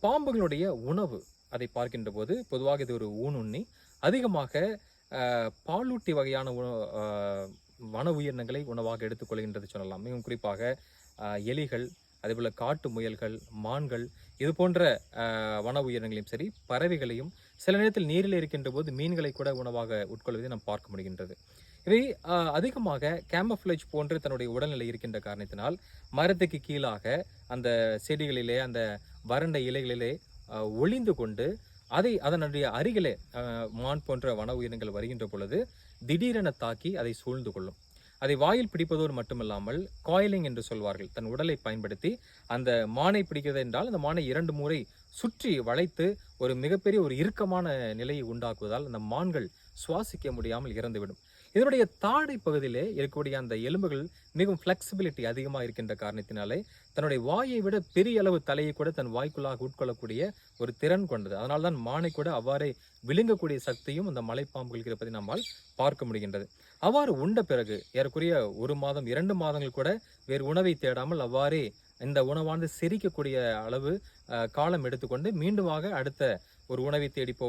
பாம்புகளுடைய உணவு அதை பார்க்கின்ற போது பொதுவாக இது ஒரு ஊனுண்ணி. அதிகமாக பாலூட்டி வகையான வன உயிரினங்களை உணவாக எடுத்துக்கொள்கின்றது சொல்லலாம். மிகவும் குறிப்பாக எலிகள், அதேபோல காட்டு முயல்கள், மான்கள் இது போன்ற வன உயிரினங்களையும் சரி, பறவைகளையும் சில நேரத்தில் நீரில் இருக்கின்ற போது மீன்களை கூட உணவாக உட்கொள்வதை நாம் பார்க்க முடிகின்றது. இவை அதிகமாக கேமஃப்ளேஜ் போன்று தன்னுடைய உடல்நிலை இருக்கின்ற காரணத்தினால் மரத்துக்கு கீழாக அந்த செடிகளிலே அந்த வறண்ட இலைகளிலே ஒளிந்து கொண்டு அதனுடைய அருகிலே மான் போன்ற வன உயிரினங்கள் வருகின்ற பொழுது திடீரென தாக்கி அதை சூழ்ந்து கொள்ளும். அதை வாயில் பிடிப்பதோடு மட்டுமில்லாமல் காயிலிங் என்று சொல்வார்கள். தன் உடலை பயன்படுத்தி அந்த மானை பிடிக்கிறது என்றால் அந்த மானை 2 முறை சுற்றி வளைத்து ஒரு மிகப்பெரிய ஒரு இறுக்கமான நிலையை உண்டாக்குவதால் அந்த மான்கள் சுவாசிக்க முடியாமல் இறந்துவிடும். இதனுடைய தாடை பகுதியிலே இருக்கக்கூடிய அந்த எலும்புகள் மிகவும் ஃபிளெக்சிபிலிட்டி அதிகமாக இருக்கின்ற காரணத்தினாலே தன்னுடைய வாயை விட பெரிய அளவு தலையை கூட தன் வாய்க்குள்ளாக உட்கொள்ளக்கூடிய ஒரு திறன் கொண்டது. அதனால்தான் மானை கூட அவ்வாறே விழுங்கக்கூடிய சக்தியும் அந்த மலைப்பாம்புகளுக்கு இருப்பதை நம்மால் பார்க்க முடிகின்றது. அவ்வாறு உண்ட பிறகு ஏறக்குறைய 1 மாதம் 2 மாதங்கள் கூட வேறு உணவை தேடாமல் அவ்வாறே இந்த உணவானது செரிக்கக்கூடிய அளவு காலம் எடுத்துக்கொண்டு மீண்டுமாக அடுத்த ஒரு உணவை தேடி போவது